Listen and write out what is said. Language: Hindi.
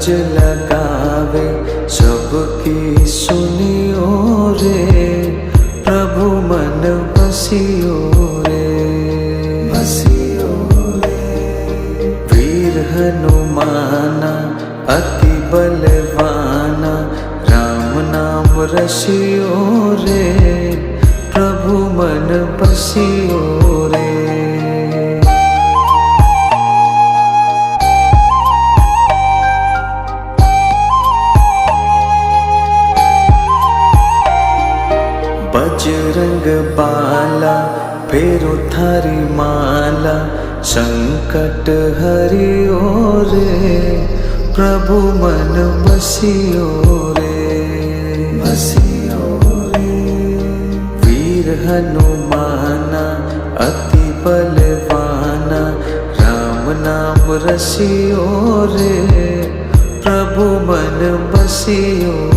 गज लगावे सबकी सुनियो रे, प्रभु मन बसियो रे, बसियो रे। वीर हनुमाना अति बलवाना, राम नाम रसियो रे, प्रभु मन बसियो रे। बजरंग बाला फेरो थारी माला, संकट हरियो रे, प्रभु मन बसियो रे, बसियो रे। वीर हनुमाना अति बलवाना, राम नाम रसियो रे, प्रभु मन बसियो